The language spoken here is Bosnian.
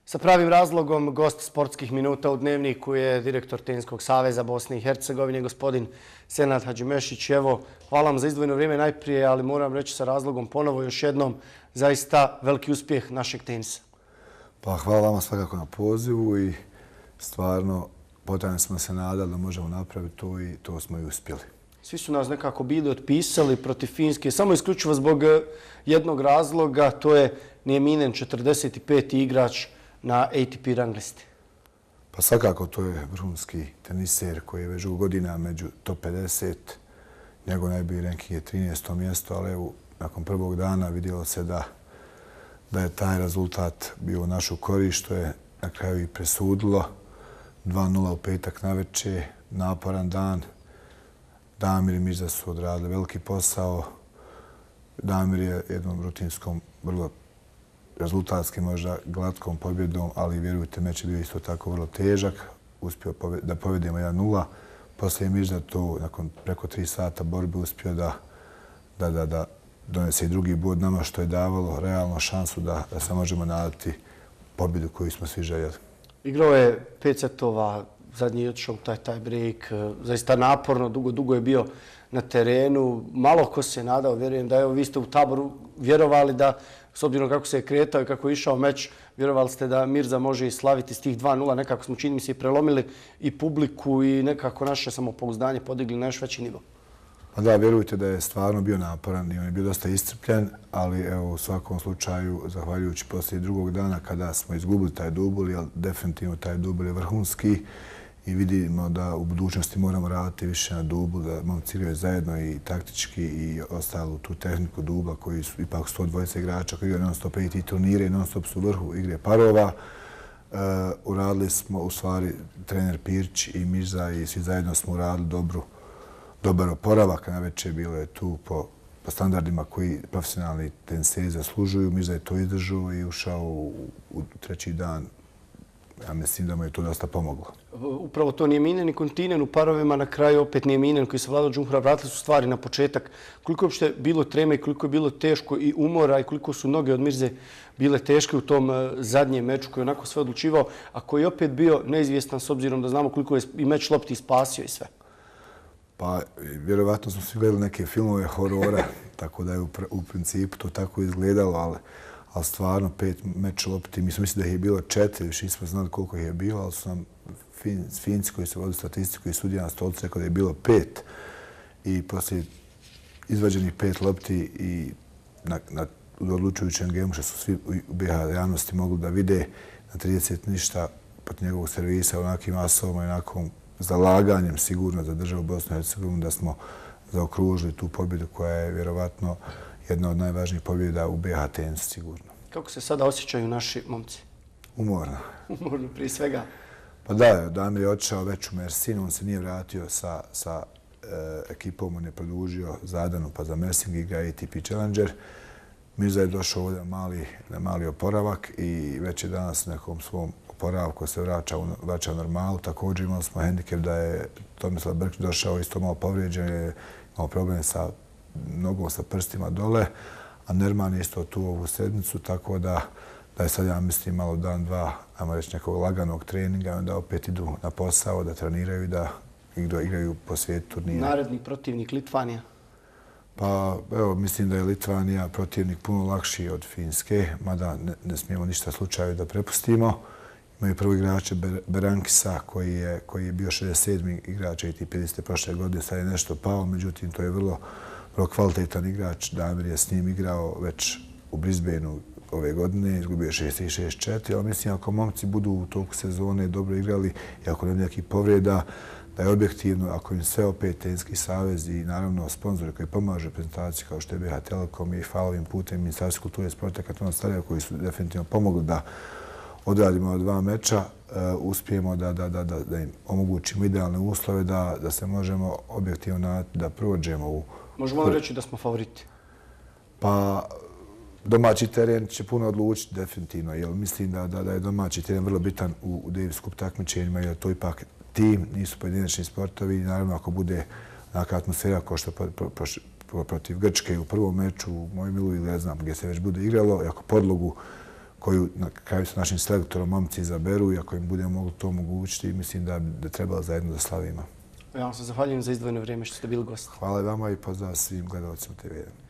Sa pravim razlogom gost sportskih minuta u Dnevniku je direktor Teniskog saveza Bosne i Hercegovine, gospodin Senad Hadžimešić. Evo, hvala vam za izdvojeno vrijeme najprije, ali moram reći sa razlogom ponovo još jednom zaista veliki uspjeh našeg tenisa. Pa hvala vama svakako na pozivu i stvarno potajno smo se nadali da možemo napraviti to i to smo i uspjeli. Svi su nas nekako bili otpisali protiv Finske, samo isključivo zbog jednog razloga, to je Nieminen, 45. igrač na ATP rang listi. Pa svakako to je vrhunski teniser koji je već godina među top 50. Njegov najbolji ranking je 13. mjesto, ali evo, nakon prvog dana vidjelo se da je taj rezultat bio u našu korist, što je na kraju i presudilo. 2:0 u petak navečer, naporan dan. Damir i Mirza su odradili veliki posao. Damir je jednom rutinskom, vrlo rezultatskim, možda glatkom pobjedom, ali vjerujte, meč je bio isto tako vrlo težak. Uspio da povedemo 1:0. Poslije Mirza to, nakon preko 3 sata borbe, uspio da donese i drugi bod nama, što je davalo realno šansu da se možemo nadati pobjedu koju smo svi željeli. Igrao je 5 setova, zadnji je otišao u taj break, zaista naporno, dugo je bio na terenu. Malo ko se nadao, vjerujem da evo vi ste u Taboru vjerovali da, s obzirom kako se je kretao i kako je išao meč, vjerovali ste da Mirza može i slaviti s tih 2:0. Nekako smo, čini mi se, i prelomili i publiku i nekako naše samopouzdanje podigli na još veći nivo. Pa da, vjerujte da je stvarno bio naporan i on je bio dosta iscrpljen, ali evo, u svakom slučaju, zahvaljujući poslije drugog dana kada smo izgubili taj dubl, jer definitivno taj dubl je vrhunski i vidimo da u budućnosti moramo raditi više na dublu, da momci igraju zajedno i taktički i ostalu tu tehniku dubla koji su ipak 120 igrača koji igraju non-stop ATP turnire i non-stop su u vrhu igre parova. Uradili smo, u stvari, trener Pirć i Mirza i svi zajedno smo uradili dobar oporavak. Navečer bilo je tu po standardima koji profesionalni teniseri zaslužuju. Mirza je to izdržao i ušao u treći dan. Ja mislim da mu je to dosta pomoglo. Upravo to Nieminen i Kontinen u parovima, na kraju opet Nieminen koji se Vlado Džumhura, vratili su stvari na početak. Koliko je uopšte bilo treme i koliko je bilo teško i umora i koliko su noge od Mirze bile teške u tom zadnjem meču koji je onako sve odlučivao, a koji je opet bio neizvjestan s obzirom da znamo koliko je i meč lopti spasio i sve. Pa, vjerovatno smo svi gledali neke filmove horora, tako da je u principu to tako izgledalo, ali stvarno 5 meč lopti, mi smo mislili da ih je bilo 4, više nismo znali koliko ih je bilo, ali su nam Finci koji su vodili statistiku i sudija na stolcu rekao da je bilo 5. I poslije izvađenih 5 lopti i na odlučujućem gemu, što su svi u BiH javnosti mogli da vide, na 30 ništa protiv njegovog servisa, onakim asovima i onakom zalaganjem sigurno za državu Bosnu i Hercegovinu, da smo zaokružili tu pobjedu koja je vjerovatno jedna od najvažnijih pobjeda u BiH tenisu, sigurno. Kako se sada osjećaju naši momci? Umorno. Umorno prije svega. Pa da, Damir je otišao već u Mersin, on se nije vratio sa ekipom, on je produžio zadanu pa za Mersing igra ATP Challenger. Mirza je došao ovdje na mali oporavak i već je danas nekom svom oporavku se vraća u normalu. Također imali smo hendikep da je Tomislav Brkić došao isto malo povrijeđen, je imao problem sa nogom, sa prstima dole, a Nerman je isto tu ovu sedmicu, tako da je sad, ja mislim, malo dan, dva, ajmo reći, nekog laganog treninga i onda opet idu na posao da treniraju i da igraju po svijetu turnira. Naredni protivnik Litvanija? Pa, evo, mislim da je Litvanija protivnik puno lakši od Finske, mada ne smijemo ništa slučaju da prepustimo. Imaju prvo igrače Berankisa koji je bio 67. igrač ATP liste prošle godine, sad je nešto pao, međutim to je vrlo kvalitetan igrač. Damir je s njim igrao već u Brisbaneu ove godine, izgubio je 6-3, 6-4, ali mislim ako momci budu u toku sezone dobro igrali i ako nema nekih povreda, da je objektivno, ako im sve opet Teniski savez i naravno sponzori koji pomažu prezentaciji kao što je BiH Telekom i hvala ovim putem Ministarstva kulture i sporta Katona Starija koji su definitivno pomogli da odradimo 2 meča, uspijemo da im omogućimo idealne uslove da se možemo objektivno da prođemo u... Možemo li reći da smo favoriti? Pa, domaći teren će puno odlučiti definitivno, jer mislim da je domaći teren vrlo bitan u Davis Cup takmičenjima, jer to ipak tim, nisu pojedinačni sportovi i naravno ako bude onaka atmosfera kao što protiv Grčke u prvom meču u Mojmilu ili ne znam gdje se već bude igralo, i ako podlogu koju na kraju sa našim selektorom momci izaberu i ako im budemo mogli to omogućiti, mislim da treba zajedno da slavimo. Ja vam se zahvaljujem za izdvojeno vrijeme što ste bili gost. Hvala vama i pozdrav svim gledalcima TV1.